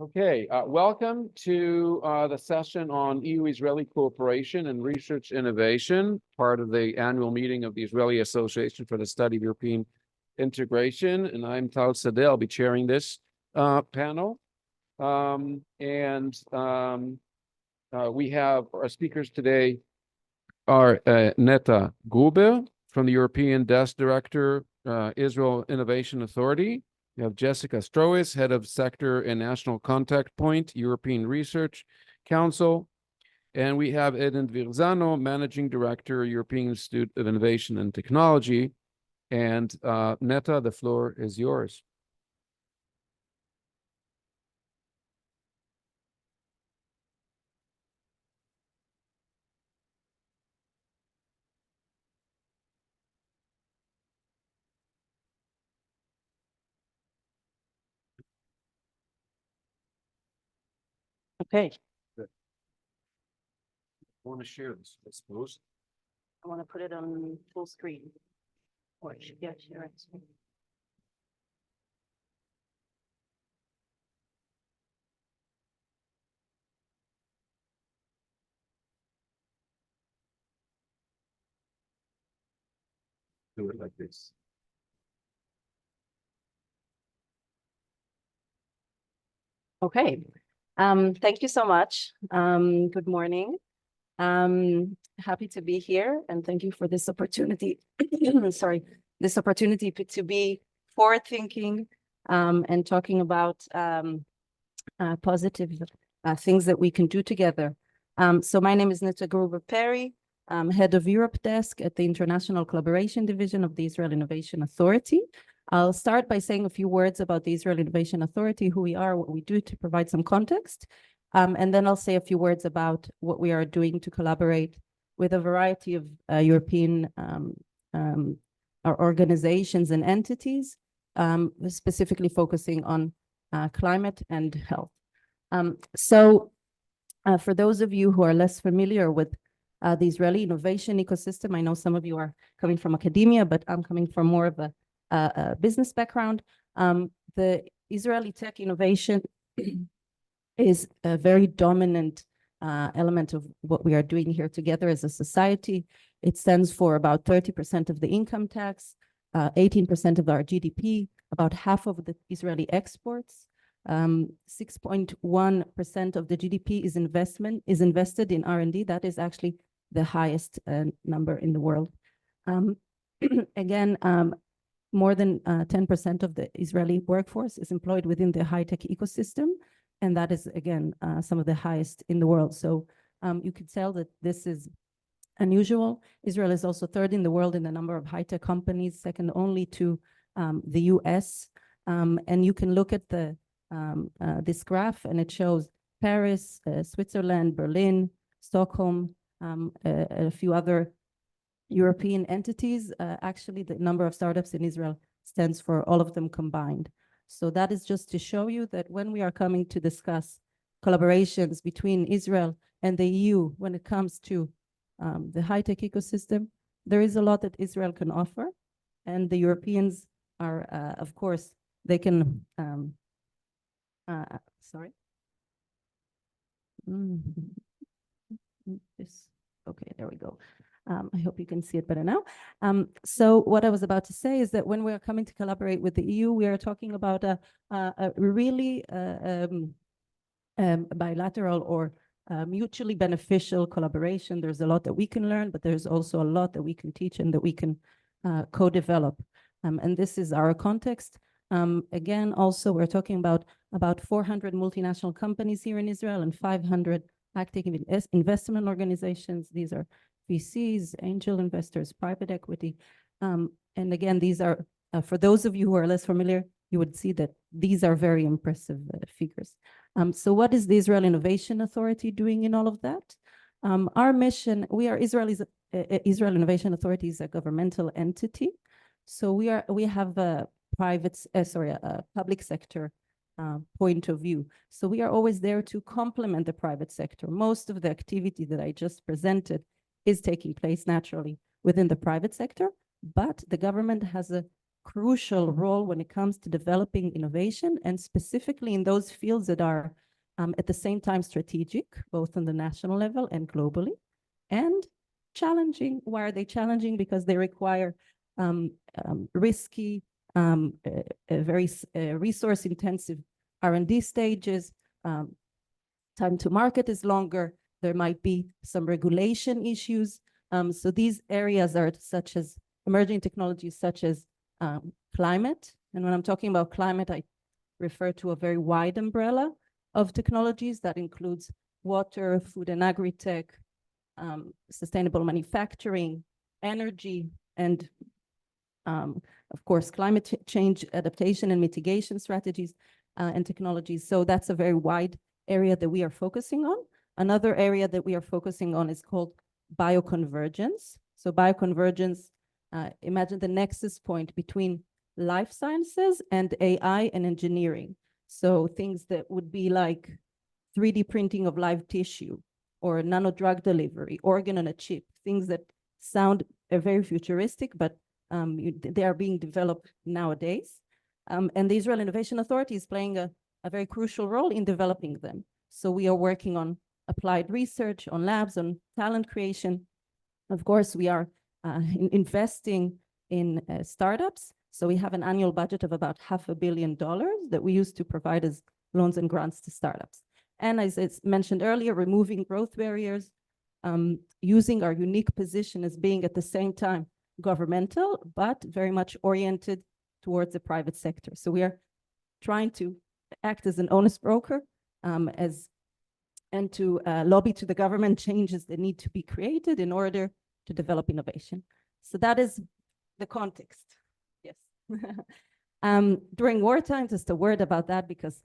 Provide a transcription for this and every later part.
Okay, welcome to the session on EU-Israeli cooperation and research innovation, part of the annual meeting of the Israeli Association for the Study of European Integration. And I'm Tal Sadeh. I'll be chairing this panel. We have our speakers today are Netta Gruber from the European Desk Director, Israel Innovation Authority. We have Jessica Strois, Head of Sector and National Contact Point, European Research Council. And we have Eden Virzano, Managing Director, European Institute of Innovation and Technology. And Netta, the floor is yours. Okay. Good. I want to share this, I suppose. I want to put it on full screen. Or yeah, share it. Do it like this. Okay. Thank you so much. Good morning. Happy to be here and thank you for this opportunity. Sorry, this opportunity to be forward-thinking and talking about positive things that we can do together. So my name is Netta Gruber-Perry. I'm head of Europe desk at the International Collaboration Division of the Israel Innovation Authority. I'll start by saying a few words about the Israel Innovation Authority, who we are, what we do to provide some context. And then I'll say a few words about what we are doing to collaborate with a variety of European organizations and entities, specifically focusing on climate and health. For those of you who are less familiar with the Israeli innovation ecosystem, I know some of you are coming from academia, but I'm coming from more of a business background. The Israeli tech innovation is a very dominant element of what we are doing here together as a society. It stands for about 30% of the income tax, 18% of our GDP, about half of the Israeli exports. 6.1% of the GDP is invested in R&D. That is actually the highest number in the world. Again, more than 10% of the Israeli workforce is employed within the high-tech ecosystem, and that is, again, some of the highest in the world. So you could tell that this is unusual. Israel is also third in the world in the number of high-tech companies, second only to the US. And you can look at this graph, and it shows Paris, Switzerland, Berlin, Stockholm, a few other European entities. Actually, the number of startups in Israel stands for all of them combined. So that is just to show you that when we are coming to discuss collaborations between Israel and the EU, when it comes to the high-tech ecosystem, there is a lot that Israel can offer. And the Europeans are, of course, they can, sorry. Okay, there we go. I hope you can see it better now. So what I was about to say is that when we are coming to collaborate with the EU, we are talking about a really bilateral or mutually beneficial collaboration. There's a lot that we can learn, but there's also a lot that we can teach and that we can co-develop. And this is our context. Again, also, we're talking about 400 multinational companies here in Israel and 500 active investment organizations. These are VCs, angel investors, private equity. And again, these are, for those of you who are less familiar, you would see that these are very impressive figures. So what is the Israel Innovation Authority doing in all of that? Our mission, we are Israel Innovation Authority is a governmental entity. So we have a public sector point of view. So we are always there to complement the private sector. Most of the activity that I just presented is taking place naturally within the private sector, but the government has a crucial role when it comes to developing innovation, and specifically in those fields that are at the same time strategic, both on the national level and globally, and challenging. Why are they challenging? Because they require risky, very resource-intensive R&D stages. Time to market is longer. There might be some regulation issues. So these areas are such as emerging technologies such as climate. And when I'm talking about climate, I refer to a very wide umbrella of technologies that includes water, food and agri-tech, sustainable manufacturing, energy, and of course, climate change adaptation and mitigation strategies and technologies. So that's a very wide area that we are focusing on. Another area that we are focusing on is called bioconvergence. So bioconvergence, imagine the nexus point between life sciences and AI and engineering. So things that would be like 3D printing of live tissue, or nano drug delivery, organ on a chip, things that sound very futuristic, but they are being developed nowadays. And the Israel Innovation Authority is playing a very crucial role in developing them. So we are working on applied research, on labs, on talent creation. Of course, we are investing in startups. So we have an annual budget of about $500 million that we use to provide as loans and grants to startups. And as it's mentioned earlier, removing growth barriers, using our unique position as being at the same time governmental, but very much oriented towards the private sector. So we are trying to act as an honest broker and to lobby to the government changes that need to be created in order to develop innovation. So that is the context. Yes. During wartime, just a word about that, because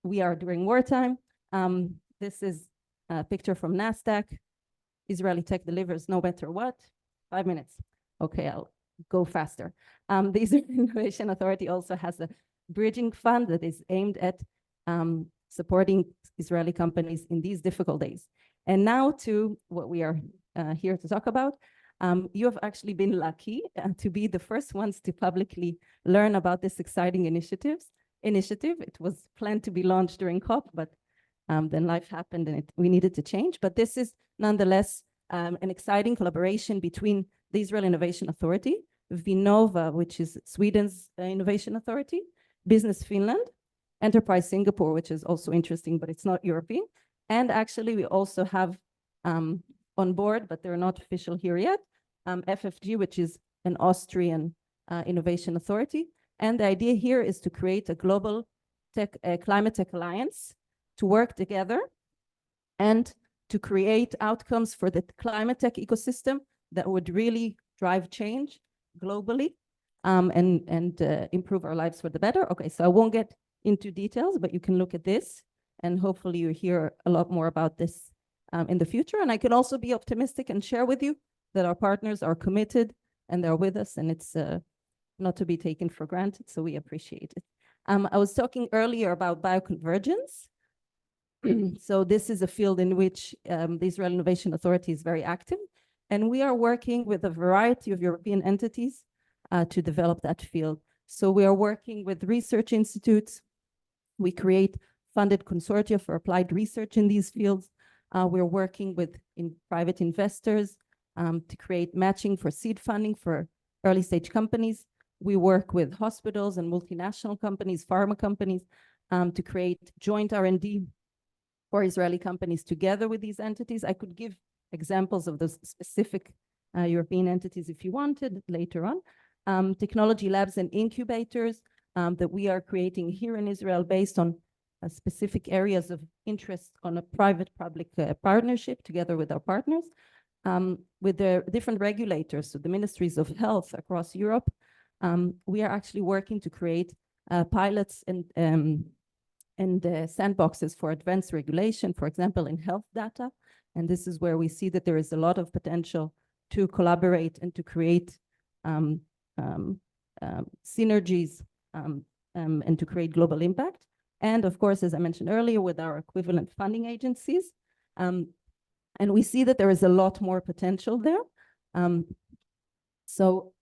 we are during wartime. This is a picture from NASDAQ. Israeli tech delivers no matter what. 5 minutes. Okay, I'll go faster. The Israel Innovation Authority also has a bridging fund that is aimed at supporting Israeli companies in these difficult days. And now to what we are here to talk about. You have actually been lucky to be the first ones to publicly learn about this exciting initiative. It was planned to be launched during COP, but then life happened and we needed to change. But this is nonetheless an exciting collaboration between the Israel Innovation Authority, Vinnova, which is Sweden's innovation authority, Business Finland, Enterprise Singapore, which is also interesting, but it's not European. And actually, we also have on board, but they're not official here yet, FFG, which is an Austrian innovation authority. And the idea here is to create a global climate tech alliance to work together and to create outcomes for the climate tech ecosystem that would really drive change globally and improve our lives for the better. Okay, so I won't get into details, but you can look at this and hopefully you hear a lot more about this in the future. And I can also be optimistic and share with you that our partners are committed and they're with us, and it's not to be taken for granted, so we appreciate it. I was talking earlier about bioconvergence. So this is a field in which the Israel Innovation Authority is very active, and we are working with a variety of European entities to develop that field. So we are working with research institutes. We create funded consortia for applied research in these fields. We're working with private investors to create matching for seed funding for early stage companies. We work with hospitals and multinational companies, pharma companies, to create joint R&D for Israeli companies together with these entities. I could give examples of those specific European entities if you wanted later on. Technology labs and incubators that we are creating here in Israel based on specific areas of interest on a private-public partnership together with our partners, with the different regulators, so the ministries of health across Europe. We are actually working to create pilots and sandboxes for advanced regulation, for example, in health data. And this is where we see that there is a lot of potential to collaborate and to create synergies and to create global impact. And of course, as I mentioned earlier, with our equivalent funding agencies. And we see that there is a lot more potential there. So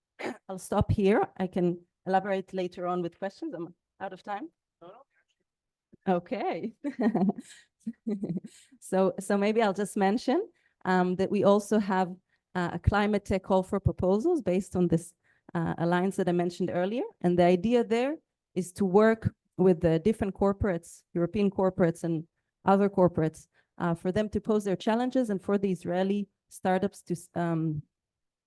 I'll stop here. I can elaborate later on with questions. I'm out of time. Okay. So maybe I'll just mention that we also have a climate tech call for proposals based on this alliance that I mentioned earlier. And the idea there is to work with the different corporates, European corporates and other corporates, for them to pose their challenges and for the Israeli startups to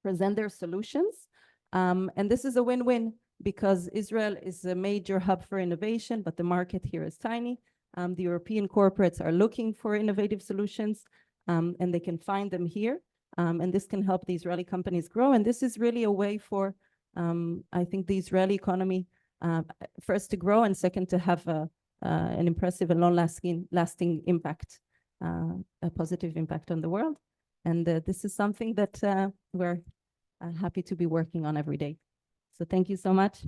present their solutions. And this is a win-win because Israel is a major hub for innovation, but the market here is tiny. The European corporates are looking for innovative solutions, and they can find them here. And this can help the Israeli companies grow. And this is really a way for, I think, the Israeli economy, first to grow, and second to have an impressive and long-lasting impact, a positive impact on the world. And this is something that we're happy to be working on every day. So thank you so much.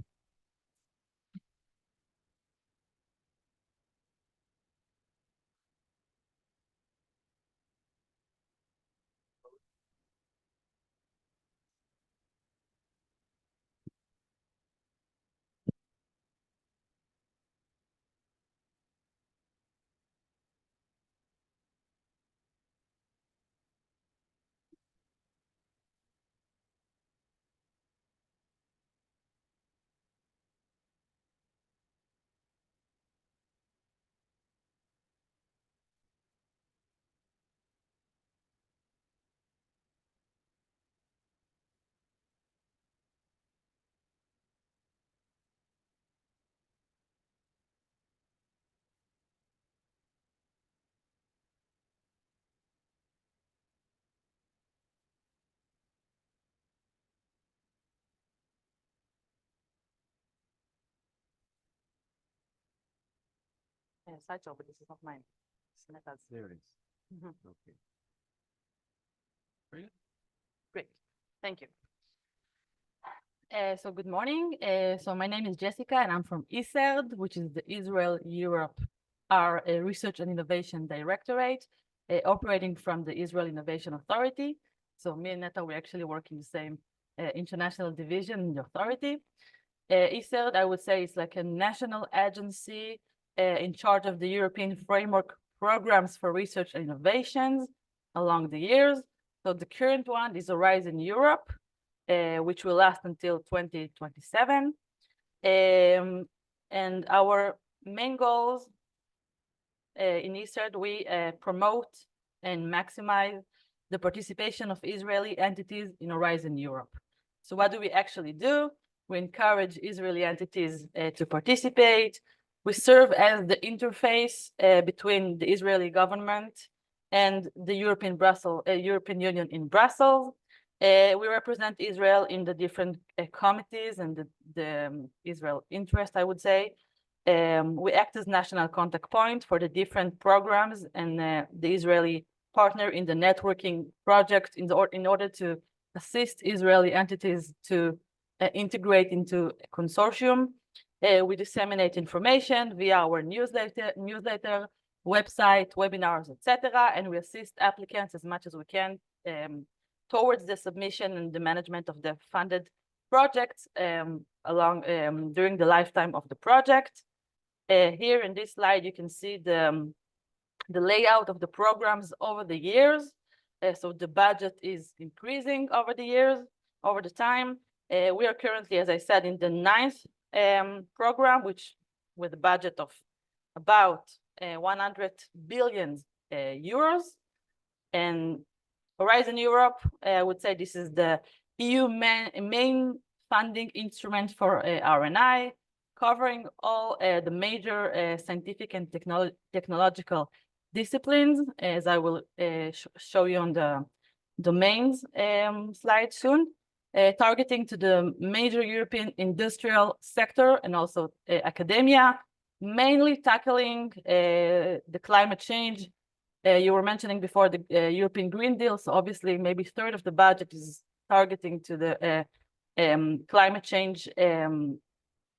Slideshow, but this is not mine. It's Neta's. There it is. Mhm. Okay. Great. Great, thank you. So good morning. So my name is Jessica, and I'm from ISERD, which is the Israel Europe our Research and Innovation Directorate, operating from the Israel Innovation Authority. So me and Neta, we actually work in the same international division in the authority. ISERD, I would say, is like a national agency in charge of the European framework programs for research and innovations along the years. So the current one is Horizon Europe, which will last until 2027. And our main goals in ISERD, we promote and maximize the participation of Israeli entities in Horizon Europe. So what do we actually do? We encourage Israeli entities to participate. We serve as the interface between the Israeli government and the European Union in Brussels. We represent Israel in the different committees and the Israel interest, I would say. We act as national contact point for the different programs and the Israeli partner in the networking project in order to assist Israeli entities to integrate into a consortium. We disseminate information via our newsletter, website, webinars, etc., and we assist applicants as much as we can towards the submission and the management of the funded projects during the lifetime of the project. Here in this slide, you can see the layout of the programs over the years. So the budget is increasing over the years, over the time. We are currently, as I said, in the 9th program, which with a budget of about 100 billion euros. And Horizon Europe, I would say this is the EU main funding instrument for R&I, covering all the major scientific and technological disciplines, as I will show you on the domains slide soon, targeting to the major European industrial sector and also academia, mainly tackling the climate change. You were mentioning before the European Green Deal, so obviously maybe a third of the budget is targeting to the climate change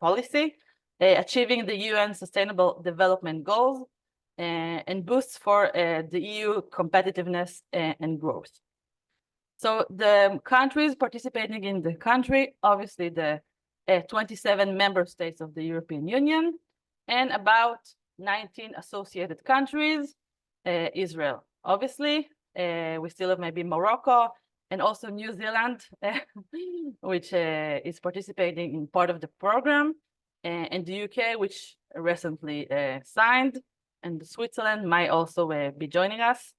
policy, achieving the UN Sustainable Development Goals, and boosts for the EU competitiveness and growth. So the countries participating in the country, obviously the 27 member states of the European Union, and about 19 associated countries, Israel, obviously. We still have maybe Morocco and also New Zealand, which is participating in part of the program, and the UK, which recently signed, and Switzerland might also be joining us.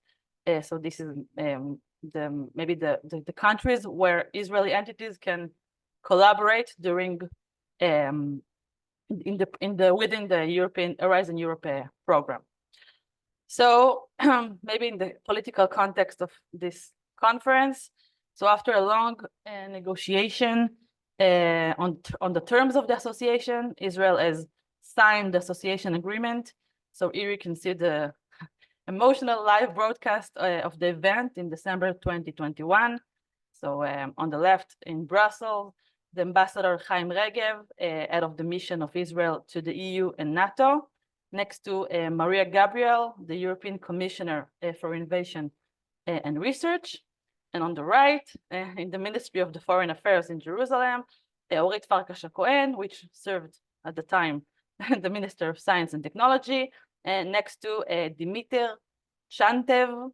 So this is maybe the countries where Israeli entities can collaborate during within the European Horizon Europe program. So maybe in the political context of this conference, so after a long negotiation on the terms of the association, Israel has signed the association agreement. So here you can see the emotional live broadcast of the event in December 2021. So on the left in Brussels, the ambassador Chaim Regev, head of the mission of Israel to the EU and NATO, next to Maria Gabriel, the European Commissioner for Innovation and Research. And on the right, in the Ministry of the Foreign Affairs in Jerusalem, Orit Farkas-Cohen, which served at the time the Minister of Science and Technology, and next to Dimitar Shantev,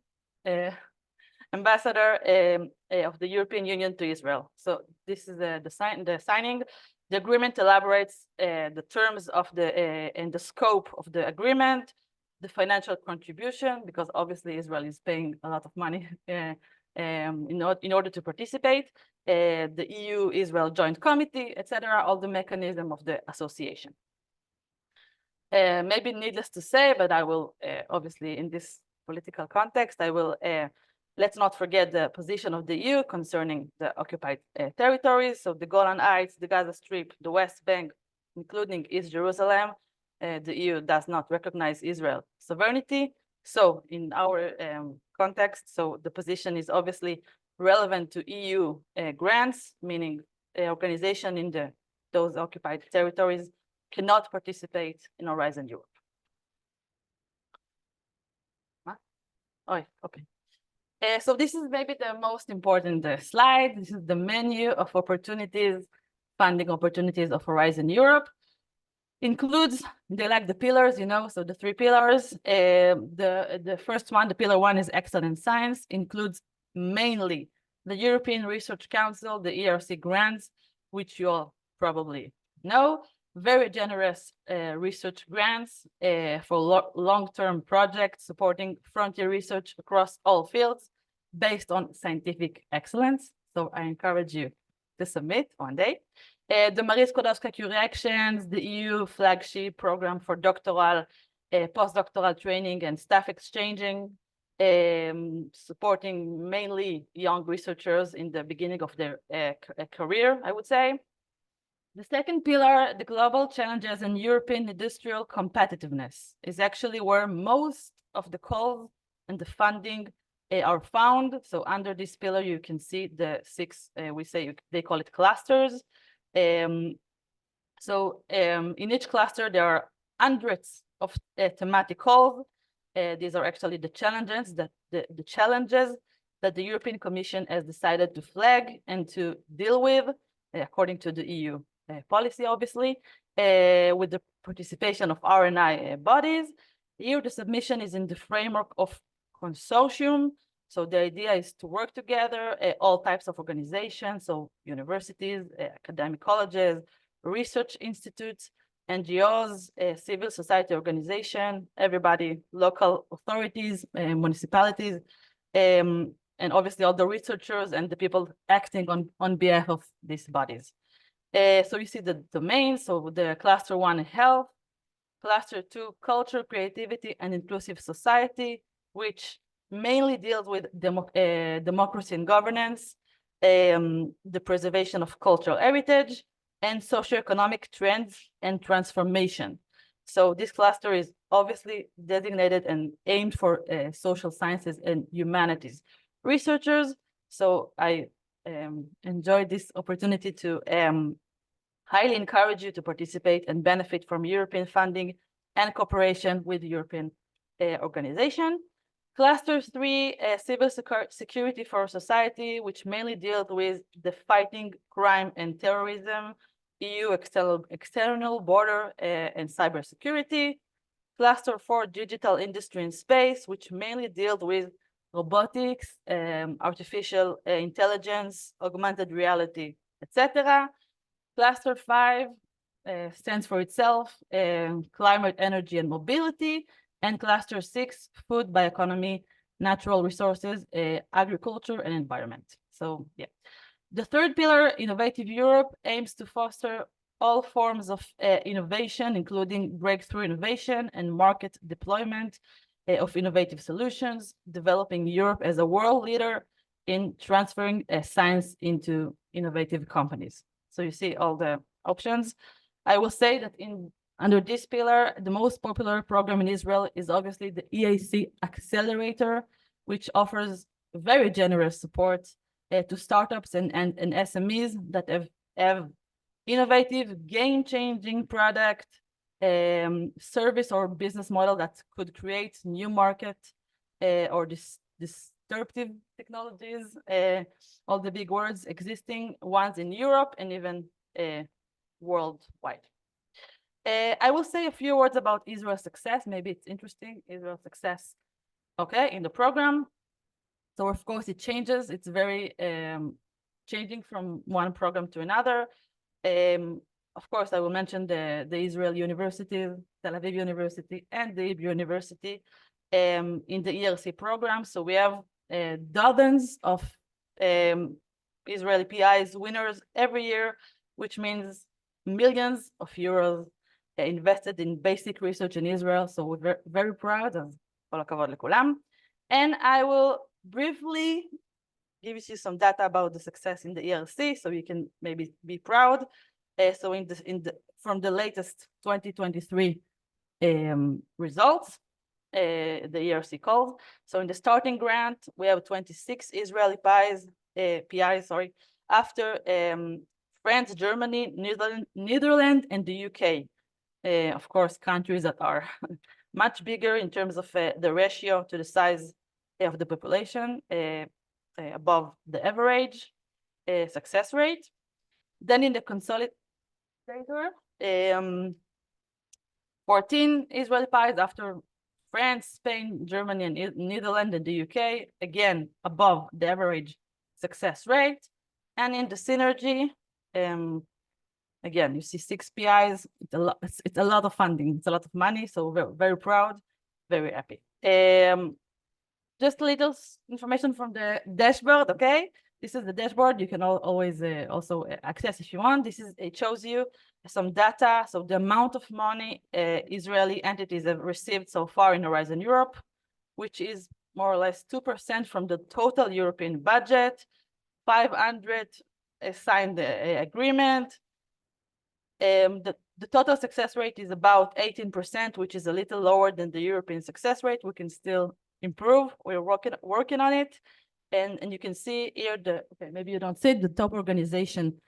ambassador of the European Union to Israel. So this is the signing. The agreement elaborates the terms of and the scope of the agreement, the financial contribution, because obviously Israel is paying a lot of money in order to participate, the EU-Israel Joint Committee, etc., all the mechanism of the association. Maybe needless to say, but I will obviously in this political context, I will let's not forget the position of the EU concerning the occupied territories. So the Golan Heights, the Gaza Strip, the West Bank, including East Jerusalem, the EU does not recognize Israel's sovereignty. So in our context, so the position is obviously relevant to EU grants, meaning organization in those occupied territories cannot participate in Horizon Europe. Huh? Oh, okay. So this is maybe the most important slide. This is the menu of opportunities, funding opportunities of Horizon Europe. Includes, they like the pillars, you know, so the 3 pillars. The first one, the pillar 1 is excellent science, includes mainly the European Research Council, the ERC grants, which you all probably know. Very generous research grants for long-term projects supporting frontier research across all fields based on scientific excellence. So I encourage you to submit one day. The Marie Skłodowska-Curie Actions, the EU flagship program for doctoral, postdoctoral training and staff exchanging, supporting mainly young researchers in the beginning of their career, I would say. The second pillar, the global challenges in European industrial competitiveness, is actually where most of the calls and the funding are found. So under this pillar, you can see the 6, they call it clusters. In each cluster, there are hundreds of thematic calls. These are actually the challenges that the European Commission has decided to flag and to deal with, according to the EU policy, obviously, with the participation of R&I bodies. Here, the submission is in the framework of consortium. So the idea is to work together, all types of organizations, so universities, academic colleges, research institutes, NGOs, civil society organization, everybody, local authorities, municipalities, and obviously all the researchers and the people acting on behalf of these bodies. So you see the domains, so the cluster 1, health, cluster 2, culture, creativity, and inclusive society, which mainly deals with democracy and governance, the preservation of cultural heritage, and socioeconomic trends and transformation. So this cluster is obviously designated and aimed for social sciences and humanities researchers. So I enjoyed this opportunity to highly encourage you to participate and benefit from European funding and cooperation with the European organization. Cluster 3, civil security for society, which mainly deals with the fighting crime and terrorism EU external border and cybersecurity. Cluster 4, digital industry and space, which mainly deals with robotics, artificial intelligence, augmented reality, etc. Cluster 5 stands for itself, climate, energy, and mobility. And Cluster 6, food, bioeconomy, natural resources, agriculture, and environment. So, yeah. The third pillar, Innovative Europe, aims to foster all forms of innovation, including breakthrough innovation and market deployment of innovative solutions, developing Europe as a world leader in transferring science into innovative companies. So you see all the options. I will say that under this pillar, the most popular program in Israel is obviously the EAC Accelerator, which offers very generous support to startups and SMEs that have innovative, game-changing product, service or business model that could create new market or disruptive technologies, all the big words, existing ones in Europe and even worldwide. I will say a few words about Israel's success. Maybe it's interesting, Israel's success, okay, in the program. So of course it changes. It's very changing from one program to another. Of course, I will mention the Israel University, Tel Aviv University, and the Hebrew University in the ERC program. So we have dozens of Israeli PIs winners every year, which means millions of euros invested in basic research in Israel. So we're very proud of כל הכבוד לכולם. And I will briefly give you some data about the success in the ERC, so you can maybe be proud. So from the latest 2023 results, the ERC calls. So in the starting grant, we have 26 Israeli PIs, after France, Germany, Netherlands, and the UK. Of course, countries that are much bigger in terms of the ratio to the size of the population, above the average success rate. Then in the consolidator, 14 Israeli PIs after France, Spain, Germany, and Netherlands, and the UK, again, above the average success rate. And in the synergy, again, you see 6 PIs, it's a lot of funding, it's a lot of money, so we're very proud, very happy. Just a little information from the dashboard, okay? This is the dashboard. You can always also access if you want. It shows you some data. So the amount of money Israeli entities have received so far in Horizon Europe, which is more or less 2% from the total European budget, 500 signed agreement. The total success rate is about 18%, which is a little lower than the European success rate. We can still improve. We're working on it. And you can see here, okay, maybe you don't see it, the top organization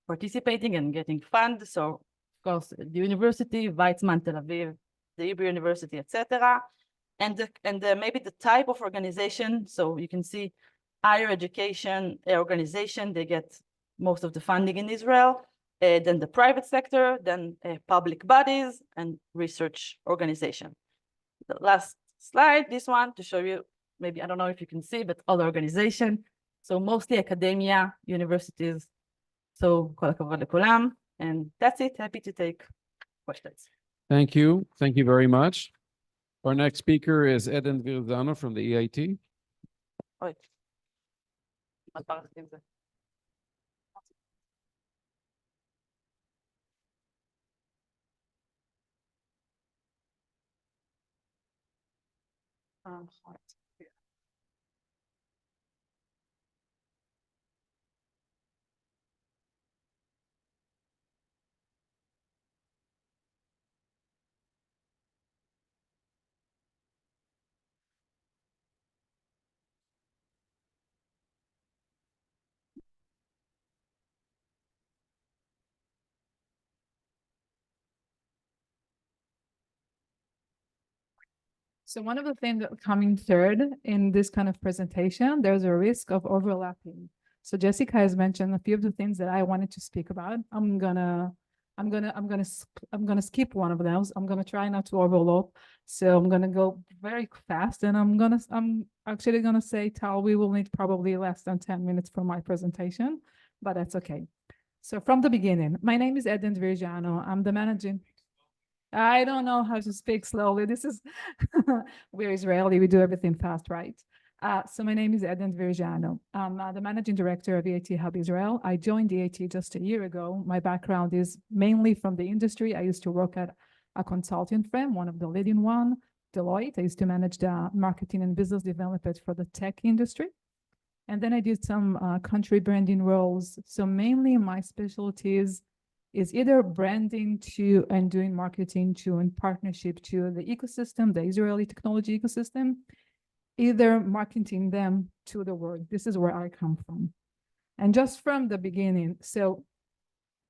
participating and getting funds. So, of course, the university, Weizmann, Tel Aviv, the Hebrew University, etc. And maybe the type of organization. So you can see higher education organization, they get most of the funding in Israel. Then the private sector, then public bodies and research organization. The last slide, this one, to show you, maybe, I don't know if you can see, but other organization. So mostly academia, universities. So כל הכבוד לכולם. And that's it. Happy to take questions. Thank you. Thank you very much. Our next speaker is Eden Virzano from the EIT. אוי. מה פרסתי עם זה? So one of the things that coming third in this kind of presentation, there's a risk of overlapping. So Jessica has mentioned a few of the things that I wanted to speak about. I'm gonna skip one of those. I'm gonna try not to overload. So I'm gonna go very fast, and I'm actually gonna say, Tal, we will need probably less than 10 minutes for my presentation, but that's okay. So from the beginning, my name is Eden Virgiano. I'm the managing. I don't know how to speak slowly. This is, we're Israeli, we do everything fast, right? So my name is Eden Virgiano. I'm the managing director of EIT Hub Israel. I joined EIT just a year ago. My background is mainly from the industry. I used to work at a consulting firm, one of the leading one, Deloitte. I used to manage the marketing and business development for the tech industry. And then I did some country branding roles. So mainly my specialty is either branding to and doing marketing to and partnership to the ecosystem, the Israeli technology ecosystem, either marketing them to the world. This is where I come from. And just from the beginning, so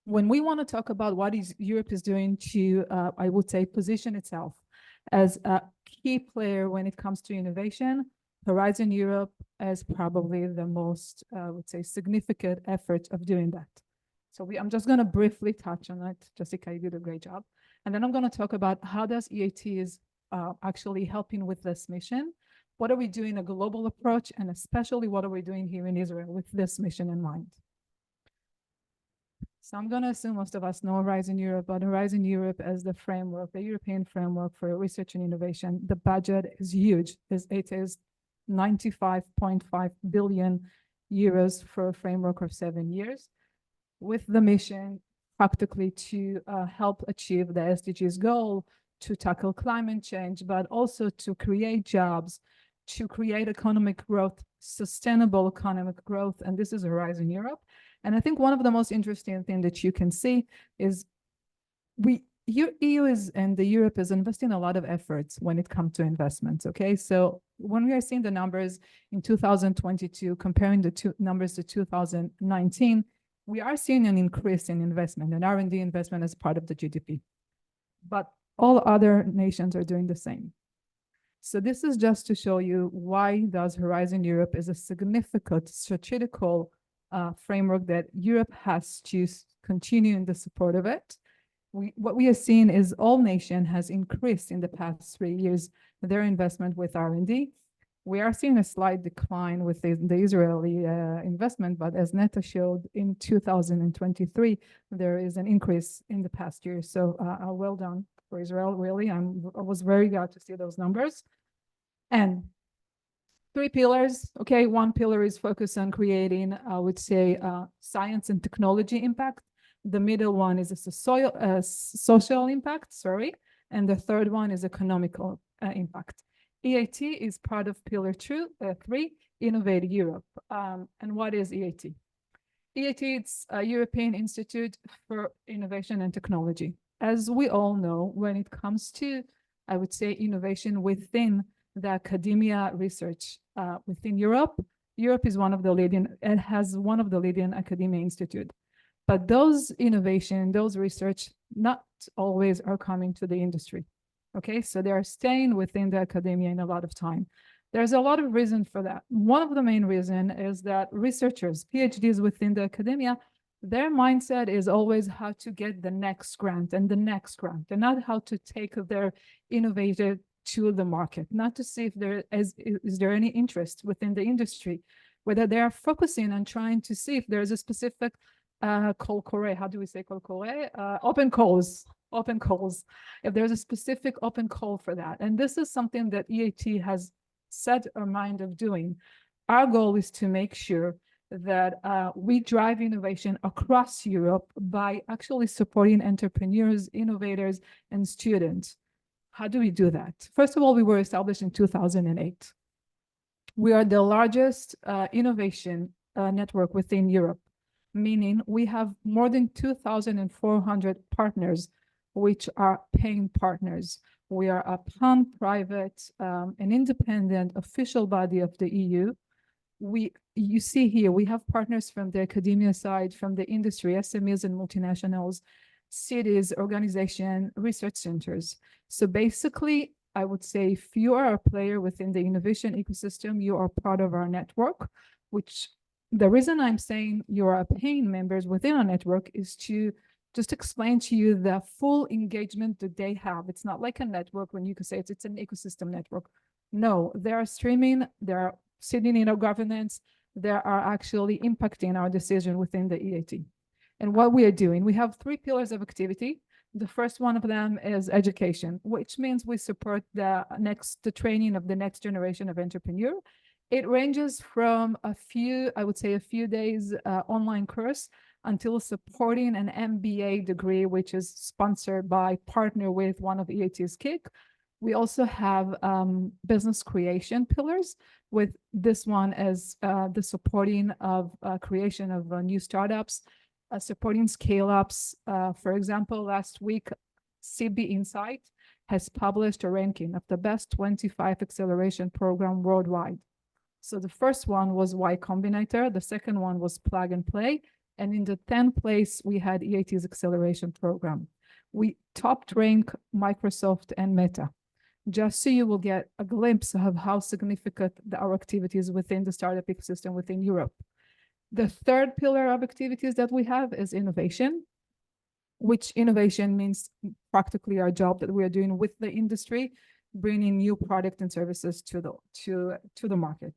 when we want to talk about what Europe is doing to, I would say, position itself as a key player when it comes to innovation, Horizon Europe is probably the most, I would say, significant effort of doing that. So I'm just going to briefly touch on it. Jessica, you did a great job. And then I'm going to talk about how does EIT is actually helping with this mission. What are we doing a global approach, and especially what are we doing here in Israel with this mission in mind? So I'm going to assume most of us know Horizon Europe, but Horizon Europe as the framework, the European framework for research and innovation, the budget is huge. It is 95.5 billion euros for a framework of 7 years, with the mission practically to help achieve the SDGs goal, to tackle climate change, but also to create jobs, to create economic growth, sustainable economic growth, and this is Horizon Europe. And I think one of the most interesting things that you can see is EU is and the Europe is investing a lot of efforts when it comes to investments. Okay, so when we are seeing the numbers in 2022, comparing the two numbers to 2019, we are seeing an increase in investment and R&D investment as part of the GDP. But all other nations are doing the same. So this is just to show you why does Horizon Europe is a significant strategical framework that Europe has to continue in the support of it. What we are seeing is all nation has increased in the past 3 years their investment with R&D. We are seeing a slight decline with the Israeli investment, but as Neta showed in 2023, there is an increase in the past year. So well done for Israel, really. I was very glad to see those numbers. And 3 pillars, okay, one pillar is focused on creating, I would say, science and technology impact. The middle one is a social impact, sorry. And the third one is economical impact. EIT is part of pillar 3, Innovate Europe. And what is EIT? EIT, it's a European Institute for Innovation and Technology. As we all know, when it comes to, I would say, innovation within the academia research within Europe, Europe is one of the leading, it has one of the leading academia institute. But those innovation, those research, not always are coming to the industry. Okay, so they are staying within the academia in a lot of time. There's a lot of reason for that. One of the main reason is that researchers, PhDs within the academia, their mindset is always how to get the next grant and the next grant, and not how to take their innovator to the market, not to see if there is there any interest within the industry, whether they are focusing on trying to see if there's a specific call Corée, how do we say call Corée? Open calls, if there's a specific open call for that. And this is something that EIT has set our mind of doing. Our goal is to make sure that we drive innovation across Europe by actually supporting entrepreneurs, innovators, and students. How do we do that? First of all, we were established in 2008. We are the largest innovation network within Europe, meaning we have more than 2,400 partners, which are paying partners. We are a pan-private, an independent official body of the EU. You see here, we have partners from the academia side, from the industry, SMEs and multinationals, cities, organization, research centers. So basically, I would say if you are a player within the innovation ecosystem, you are part of our network, which The reason I'm saying you are paying members within our network is to just explain to you the full engagement that they have. It's not like a network when you can say it's an ecosystem network. No, they are streaming, they are sitting in our governance, they are actually impacting our decision within the EAT. And what we are doing, we have 3 pillars of activity. The first one of them is education, which means we support the training of the next generation of entrepreneur. It ranges from a few, I would say a few days online course until supporting an MBA degree, which is sponsored by, partner with one of EAT's KIC. We also have business creation pillars, with this one as the supporting of creation of new startups, supporting scale-ups. For example, last week, CB Insight has published a ranking of the best 25 acceleration program worldwide. So the first one was Y Combinator, the second one was Plug and Play, and in the 10th place, we had EAT's acceleration program. We topped rank Microsoft and Meta, just so you will get a glimpse of how significant our activities within the startup ecosystem within Europe. The third pillar of activities that we have is innovation, which innovation means practically our job that we are doing with the industry, bringing new product and services to the market.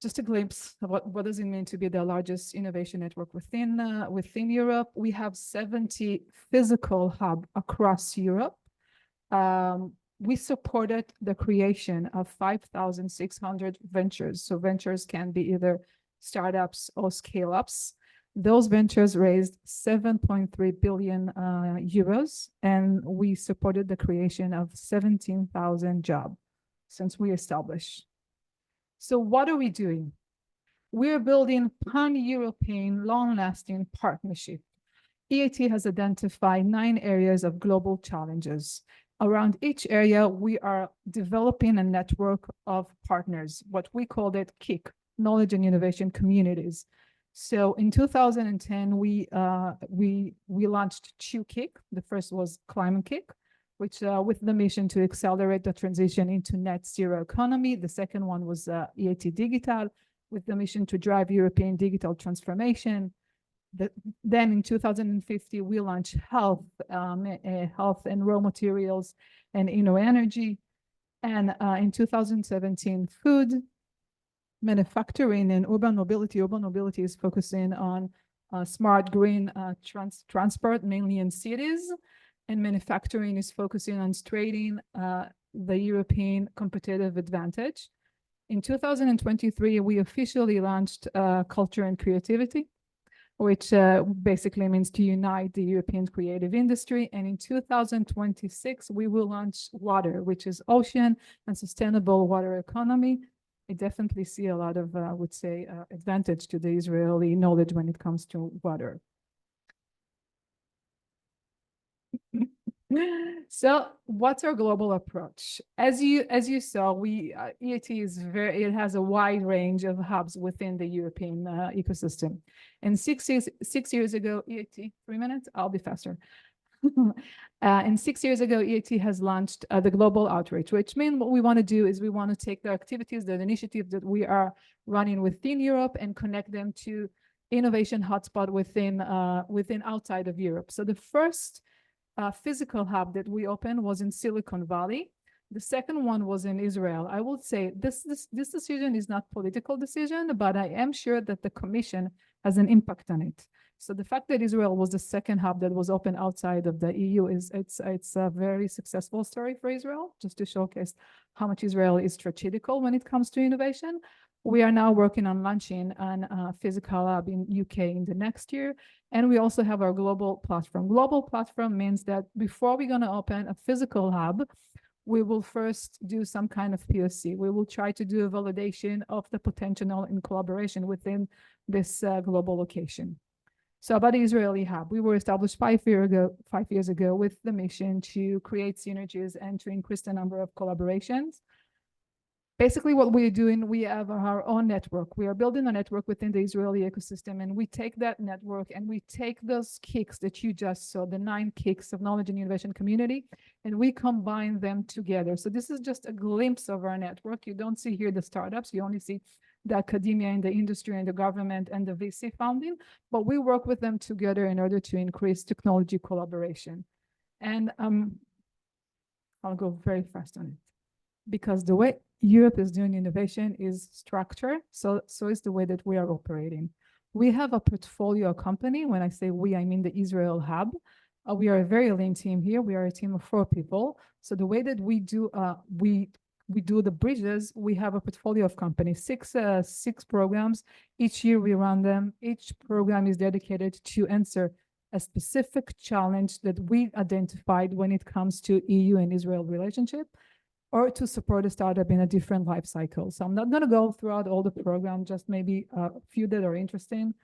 Just a glimpse of what does it mean to be the largest innovation network within Europe. We have 70 physical hubs across Europe. We supported the creation of 5,600 ventures. So ventures can be either startups or scale-ups. Those ventures raised 7.3 billion euros, and we supported the creation of 17,000 jobs since we established. So what are we doing? We're building pan-European, long-lasting partnership. EAT has identified 9 areas of global challenges. Around each area, we are developing a network of partners, what we called it KIC, Knowledge and Innovation Communities. So in 2010, we launched 2 KIC. The first was Climate KIC, which with the mission to accelerate the transition into net zero economy. The second one was EAT Digital, with the mission to drive European digital transformation. Then in 2050, we launched health and raw materials and energy. And in 2017, food, manufacturing, and urban mobility. Urban mobility is focusing on smart green transport, mainly in cities. And manufacturing is focusing on strengthening the European competitive advantage. In 2023, we officially launched Culture and Creativity, which basically means to unite the European creative industry. And in 2026, we will launch Water, which is ocean and sustainable water economy. I definitely see a lot of, I would say, advantage to the Israeli knowledge when it comes to water. So what's our global approach? As you saw, EAT is it has a wide range of hubs within the European ecosystem. And 6 years ago, EAT, 3 minutes, I'll be faster. And 6 years ago, EAT has launched the global outreach, which means what we want to do is we want to take the activities, the initiatives that we are running within Europe and connect them to innovation hotspot within outside of Europe. So the first physical hub that we opened was in Silicon Valley. The second one was in Israel. I will say this decision is not political decision, but I am sure that the Commission has an impact on it. So the fact that Israel was the second hub that was open outside of the EU it's a very successful story for Israel, just to showcase how much Israel is strategical when it comes to innovation. We are now working on launching a physical hub in UK in the next year. And we also have our global platform. Global platform means that before we're going to open a physical hub, we will first do some kind of POC. We will try to do a validation of the potential in collaboration within this global location. So about the Israeli hub, we were established 5 years ago with the mission to create synergies and to increase the number of collaborations. Basically, what we're doing, we have our own network. We are building a network within the Israeli ecosystem, and we take that network and we take those KICs that you just saw, the 9 KICs of Knowledge and Innovation Community, and we combine them together. So this is just a glimpse of our network. You don't see here the startups, you only see the academia and the industry and the government and the VC funding, but we work with them together in order to increase technology collaboration. And I'll go very fast on it, because the way Europe is doing innovation is structured, so is the way that we are operating. We have a portfolio company. When I say we, I mean the Israel hub. We are a very lean team here. We are a team of 4 people. So the way that we do we do the bridges, we have a portfolio of companies, six programs. Each year we run them. Each program is dedicated to answer a specific challenge that we identified when it comes to EU and Israel relationship, or to support a startup in a different life cycle. So I'm not going to go throughout all the program, just maybe a few that are interesting.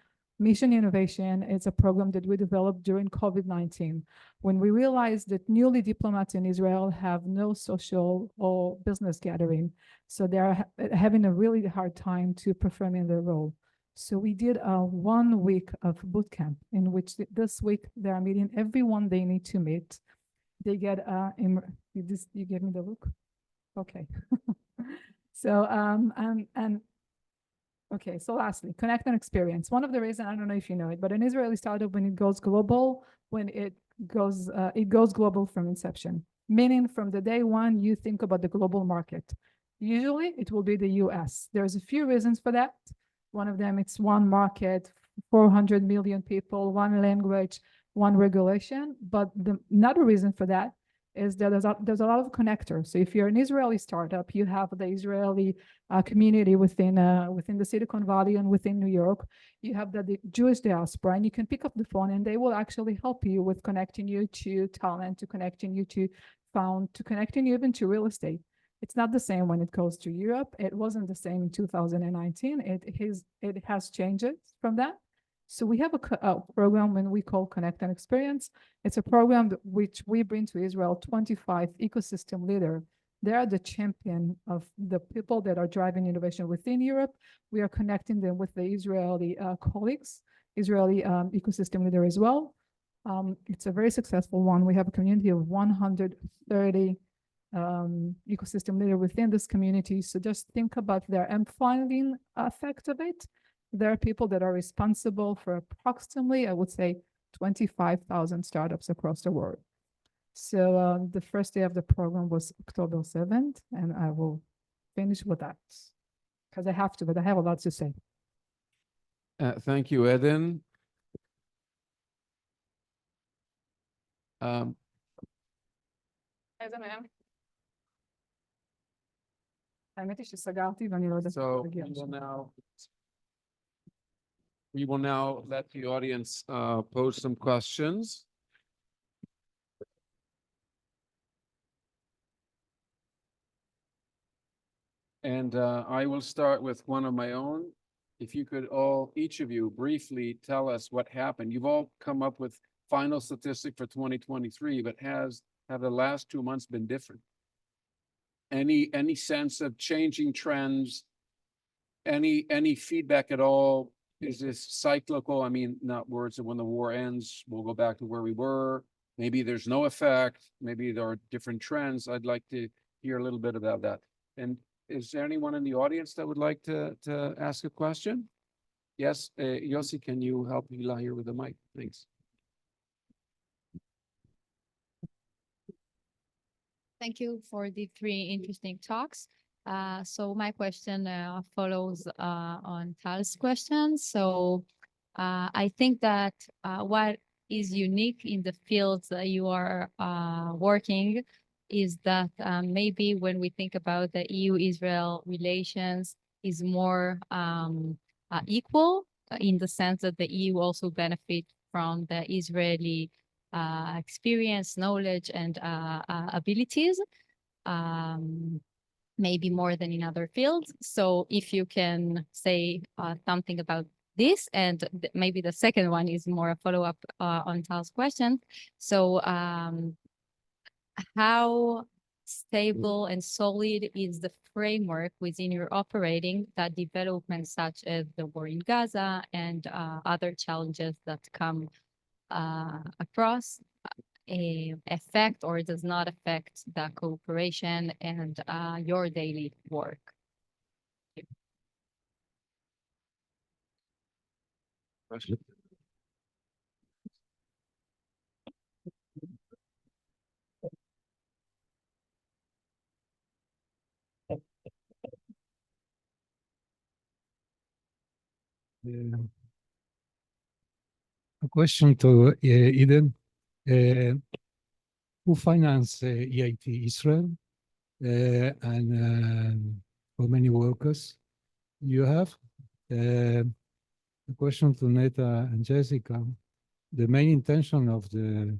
Mission Innovation is a program that we developed during COVID-19, when we realized that newly diplomats in Israel have no social or business gathering. So they're having a really hard time to perform in their role. So we did a 1 week of boot camp, in which this week they are meeting everyone they need to meet. They get you gave me the look? Okay. So okay, so lastly, connect and experience. One of the reasons, I don't know if you know it, but an Israeli startup, when it goes global, it goes global from inception. Meaning from the day one, you think about the global market. Usually it will be the US. There's a few reasons for that. One of them, it's one market, 400 million people, one language, one regulation. But another reason for that is that there's a lot of connectors. So if you're an Israeli startup, you have the Israeli community within the Silicon Valley and within New York. You have the Jewish diaspora, and you can pick up the phone and they will actually help you with connecting you to talent, to connecting you to connecting you even to real estate. It's not the same when it goes to Europe. It wasn't the same in 2019. It has changes from that. So we have a program when we call Connect and Experience. It's a program which we bring to Israel 25 ecosystem leaders. They are the champion of the people that are driving innovation within Europe. We are connecting them with the Israeli colleagues, Israeli ecosystem leader as well. It's a very successful one. We have a community of 130 ecosystem leader within this community. So just think about their funding effect of it. There are people that are responsible for approximately, I would say, 25,000 startups across the world. So the first day of the program was October 7th, and I will finish with that because I have to, but I have a lot to say. Thank you, Eden. איזה מהם? האמת היא שסגרתי ואני לא יודעת. So we will now let the audience pose some questions. And I will start with one of my own. If you could each of you briefly tell us what happened. You've all come up with final statistic for 2023, but have the last 2 months been different? Any sense of changing trends? Any feedback at all? Is this cyclical? I mean, not words that when the war ends, we'll go back to where we were. Maybe there's no effect. Maybe there are different trends. I'd like to hear a little bit about that. And is there anyone in the audience that would like to ask a question? Yes, Yossi, can you help Hila here with the mic, please? Thank you for the 3 interesting talks. So my question follows on Tal's question. So I think that what is unique in the fields that you are working is that maybe when we think about the EU-Israel relations is more equal in the sense that the EU also benefit from the Israeli experience, knowledge, and abilities, maybe more than in other fields. So if you can say something about this, and maybe the second one is more a follow-up on Tal's question. So how stable and solid is the framework within your operating that developments such as the war in Gaza and other challenges that come across affect or does not affect the cooperation and your daily work? Question. A question to Eden. Who finance EIT Israel and how many workers you have? A question to Neta and Jessica. The main intention of the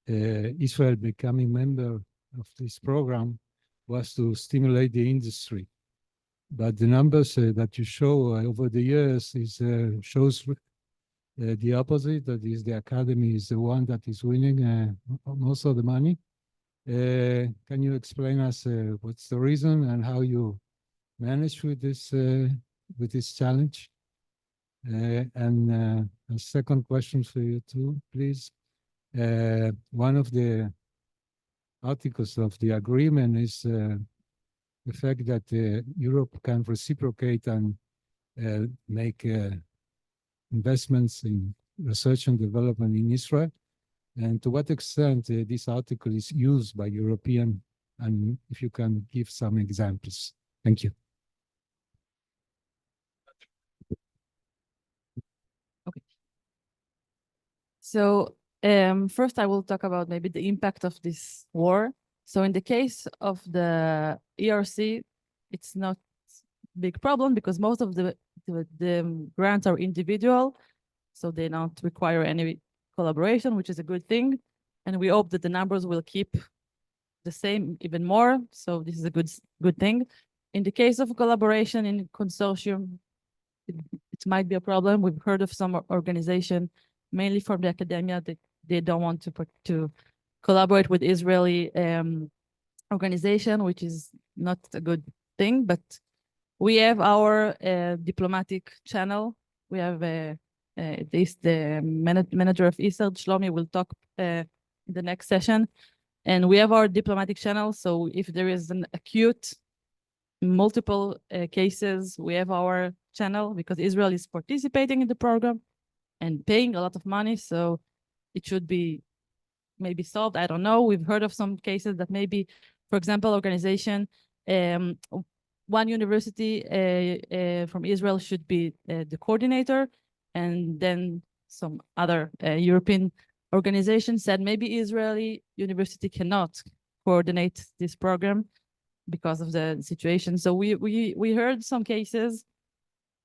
Israel becoming member of this program was to stimulate the industry. But the numbers that you show over the years shows the opposite. That is, the academy is the one that is winning most of the money. Can you explain us what's the reason and how you manage with this challenge? And a second question for you too, please. One of the articles of the agreement is the fact that Europe can reciprocate and make investments in research and development in Israel, and to what extent this article is used by European, and if you can give some examples. Thank you. So first I will talk about maybe the impact of this war. So in the case of the ERC, it's not a big problem because most of the grants are individual, so they don't require any collaboration, which is a good thing. And we hope that the numbers will keep the same, even more. So this is a good thing. In the case of collaboration in consortium, it might be a problem. We've heard of some organization, mainly from the academia, that they don't want to collaborate with Israeli organization, which is not a good thing. But we have our diplomatic channel. We have the manager of ISER, Shlomi, will talk in the next session. And we have our diplomatic channel. So if there is an acute, multiple cases, we have our channel because Israel is participating in the program and paying a lot of money. So it should be maybe solved. I don't know. We've heard of some cases that maybe, for example, organization, one university from Israel should be the coordinator, and then some other European organization said maybe Israeli university cannot coordinate this program because of the situation. So we heard some cases.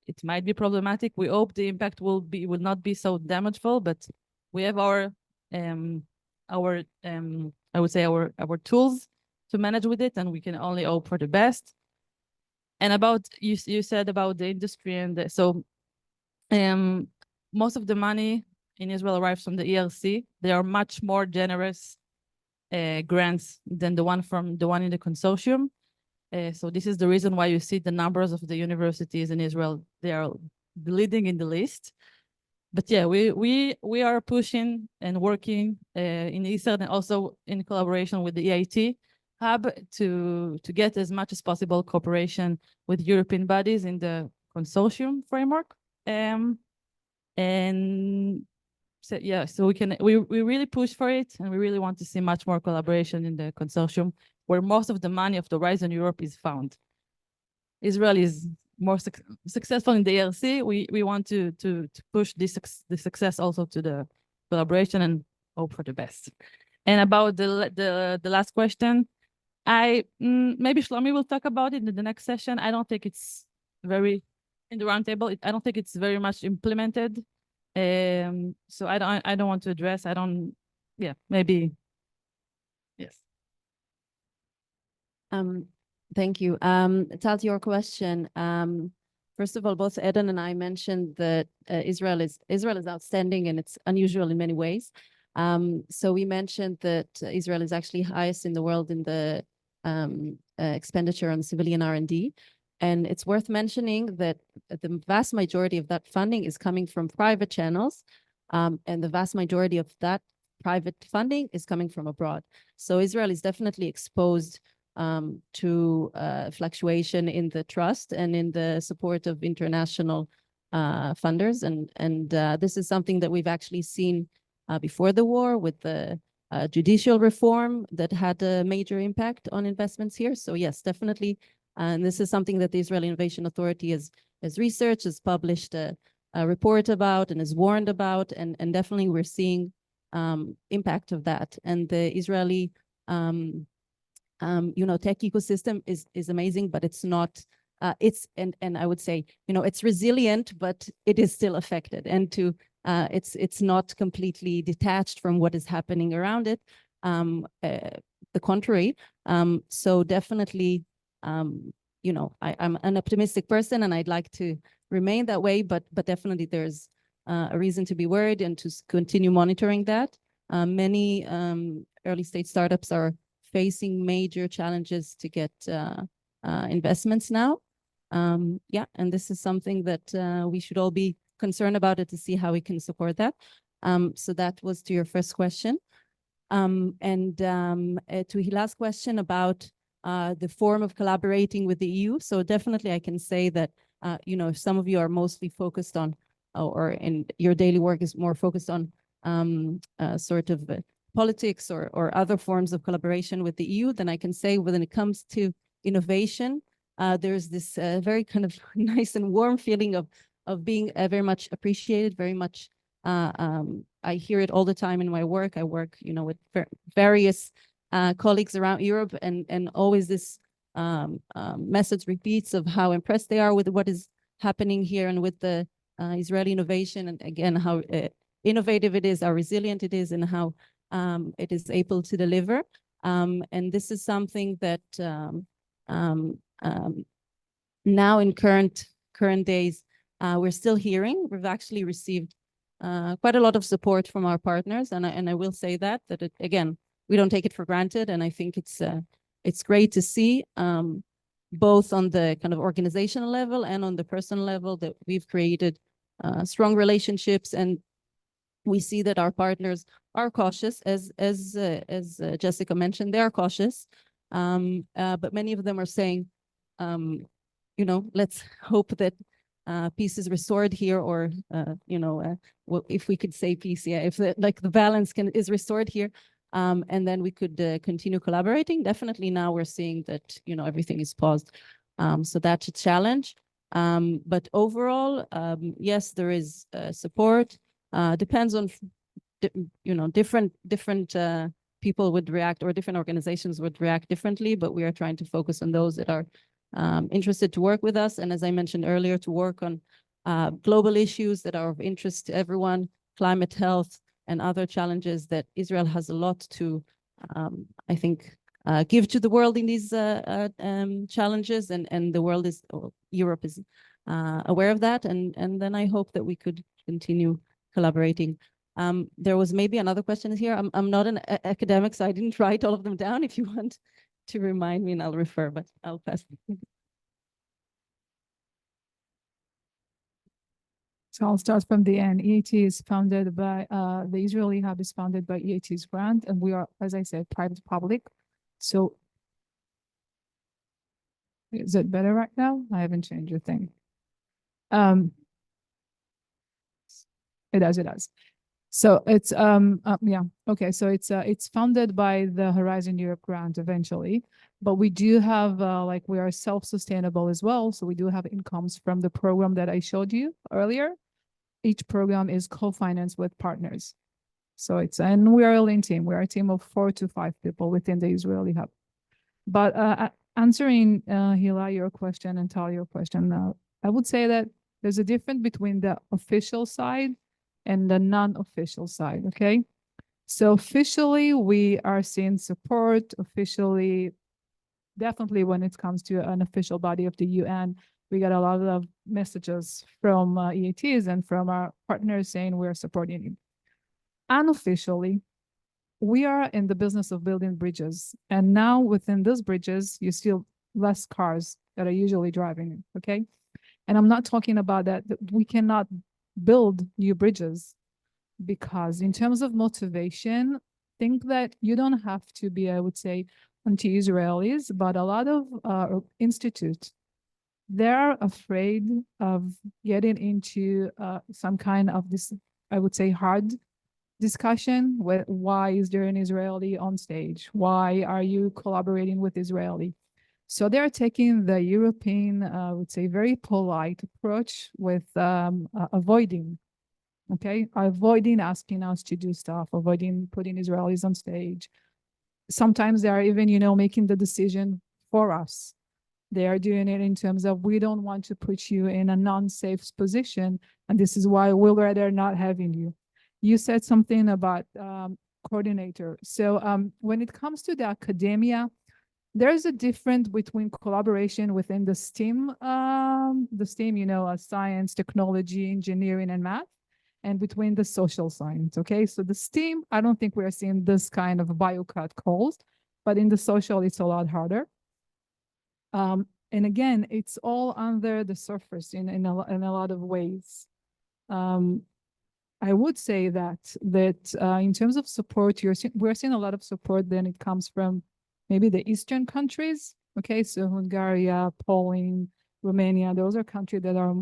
It might be problematic. We hope the impact will not be so damageful, but we have our I would say our tools to manage with it, and we can only hope for the best. And about you said about the industry, and so most of the money in Israel arrives from the ERC. They are much more generous grants than the one in the consortium. So this is the reason why you see the numbers of the universities in Israel. They are leading in the list. But yeah, we are pushing and working in ISER and also in collaboration with the EIT hub to get as much as possible cooperation with European bodies in the consortium framework. And so yeah, so we really push for it, and we really want to see much more collaboration in the consortium, where most of the money of the Horizon Europe is found. Israel is more successful in the ERC. We want to push the success also to the collaboration and hope for the best. And about the last question, maybe Shlomi will talk about it in the next session. I don't think it's very in the roundtable. I don't think it's very much implemented. So I don't want to address. Yeah, maybe. Yes. Thank you. Tal, to your question, first of all, both Eden and I mentioned that Israel is outstanding, and it's unusual in many ways. So we mentioned that Israel is actually highest in the world in the expenditure on civilian R&D. And it's worth mentioning that the vast majority of that funding is coming from private channels, and the vast majority of that private funding is coming from abroad. So Israel is definitely exposed to fluctuation in the trust and in the support of international funders. And this is something that we've actually seen before the war with the judicial reform that had a major impact on investments here. So yes, definitely. And this is something that the Israeli Innovation Authority has researched, has published a report about, and is warned about, and definitely we're seeing impact of that. And the Israeli tech ecosystem is amazing, but it's not. And I would say, it's resilient, but it is still affected. And it's not completely detached from what is happening around it. The contrary. So definitely, I'm an optimistic person, and I'd like to remain that way. But definitely, there's a reason to be worried and to continue monitoring that. Many early stage startups are facing major challenges to get investments now. And this is something that we should all be concerned about it to see how we can support that. So that was to your first question. And to Hila's question about the form of collaborating with the EU. So definitely I can say that, if some of you are mostly focused on, or in your daily work is more focused on sort of politics or other forms of collaboration with the EU, then I can say when it comes to innovation, there's this very kind of nice and warm feeling of being very much appreciated, very much. I hear it all the time in my work. I work, with various colleagues around Europe, and always this message repeats of how impressed they are with what is happening here and with the Israeli innovation, and again, how innovative it is, how resilient it is, and how it is able to deliver. And this is something that now in current days, we're still hearing. We've actually received quite a lot of support from our partners, and I will say that again, we don't take it for granted, and I think it's great to see both on the kind of organizational level and on the personal level that we've created strong relationships, and we see that our partners are cautious, as Jessica mentioned, they are cautious, but many of them are saying, let's hope that peace is restored here, or well, if we could say peace, yeah, if the balance is restored here, and then we could continue collaborating. Definitely now we're seeing that everything is paused, so that's a challenge. But overall, yes, there is support. Depends on different people would react, or different organizations would react differently, but we are trying to focus on those that are interested to work with us, and as I mentioned earlier, to work on global issues that are of interest to everyone, climate, health, and other challenges that Israel has a lot to, I think, give to the world in these challenges, and the world is, or Europe is aware of that, and then I hope that we could continue collaborating. There was maybe another question here. I'm not an academic, so I didn't write all of them down. If you want to remind me, and I'll refer, but I'll pass. So I'll start from the end. EAT is founded by, the Israeli Hub is founded by EAT's grant, and we are, as I said, private public. So is it better right now? I haven't changed a thing. It does. So it's yeah, okay. So it's funded by the Horizon Europe grant eventually, but we do have we are self-sustainable as well. So we do have incomes from the program that I showed you earlier. Each program is co-financed with partners. So and we are a lean team. We're a team of 4 to 5 people within the Israeli Hub. But answering Hila, your question, and Tal, your question, I would say that there's a difference between the official side and the non-official side, okay? So officially, we are seeing support. Officially, definitely when it comes to an official body of the UN, we got a lot of messages from EATs and from our partners saying we're supporting you. Unofficially, we are in the business of building bridges. And now within those bridges, you see less cars that are usually driving, okay? And I'm not talking about that we cannot build new bridges, because in terms of motivation, think that you don't have to be, I would say, anti-Israelis, but a lot of institutes they're afraid of getting into some kind of this, I would say, hard discussion with why is there an Israeli on stage? Why are you collaborating with Israeli? So they're taking the European, I would say, very polite approach with avoiding, okay, avoiding asking us to do stuff, avoiding putting Israelis on stage. Sometimes they are even, making the decision for us. They are doing it in terms of, we don't want to put you in a non-safe position, and this is why we'll rather not having you. You said something about coordinator. So when it comes to the academia, there's a difference between collaboration within the STEAM, science, technology, engineering, and math, and between the social science, okay? So the STEAM, I don't think we're seeing this kind of bio-cut calls, but in the social, it's a lot harder. And again, it's all under the surface in a lot of ways. I would say that in terms of support, we're seeing a lot of support. Then it comes from maybe the Eastern countries. Okay, so Hungary, Poland, Romania, those are countries that are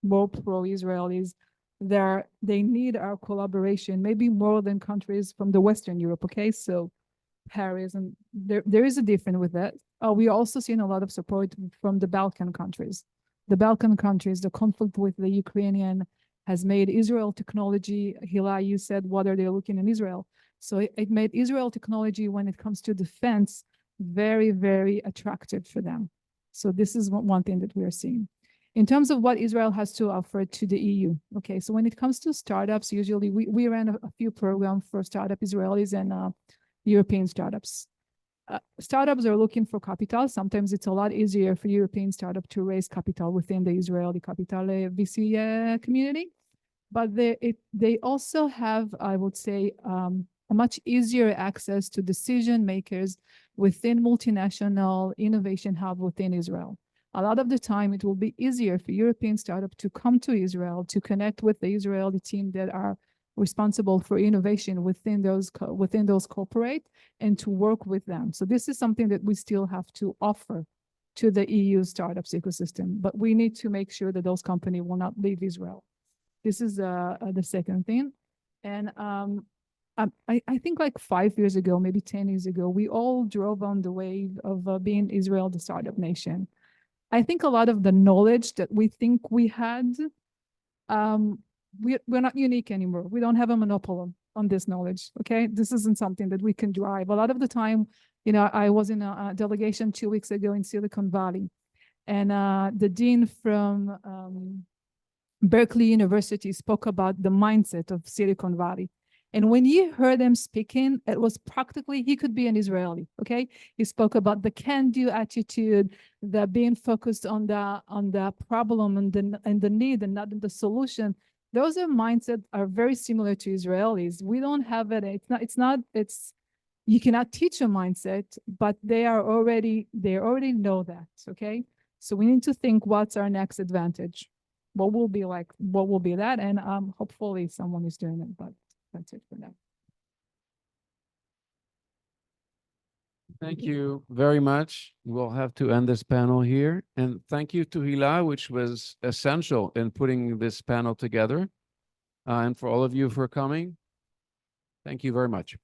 more pro-Israelis. They need our collaboration, maybe more than countries from the Western Europe. Okay, so Paris, and there is a difference with that. We also seen a lot of support from the Balkan countries. The Balkan countries, the conflict with the Ukrainian has made Israel technology, Hila, you said, what are they looking in Israel? So it made Israel technology, when it comes to defense, very, very attractive for them. So this is one thing that we are seeing. In terms of what Israel has to offer to the EU, okay, so when it comes to startups, usually we ran a few programs for startup Israelis and European startups. Startups are looking for capital. Sometimes it's a lot easier for European startup to raise capital within the Israeli capital VC community. But they also have, I would say, a much easier access to decision makers within multinational innovation hub within Israel. A lot of the time, it will be easier for European startup to come to Israel, to connect with the Israeli team that are responsible for innovation within those corporate, and to work with them. So this is something that we still have to offer to the EU startups ecosystem, but we need to make sure that those companies will not leave Israel. This is the second thing. And I think like 5 years ago, maybe 10 years ago, we all drove on the wave of being Israel, the startup nation. I think a lot of the knowledge that we think we had, we're not unique anymore. We don't have a monopoly on this knowledge, okay? This isn't something that we can drive. A lot of the time, I was in a delegation 2 weeks ago in Silicon Valley, and the dean from Berkeley University spoke about the mindset of Silicon Valley. And when you heard him speaking, it was practically, he could be an Israeli, okay? He spoke about the can-do attitude, the being focused on the problem and the need and not the solution. Those are mindsets are very similar to Israelis. We don't have it. You cannot teach a mindset, but they already know that, okay? So we need to think, what's our next advantage? What will be that? And hopefully someone is doing it, but that's it for now. Thank you very much. We'll have to end this panel here. And thank you to Hila, which was essential in putting this panel together. And for all of you for coming, thank you very much.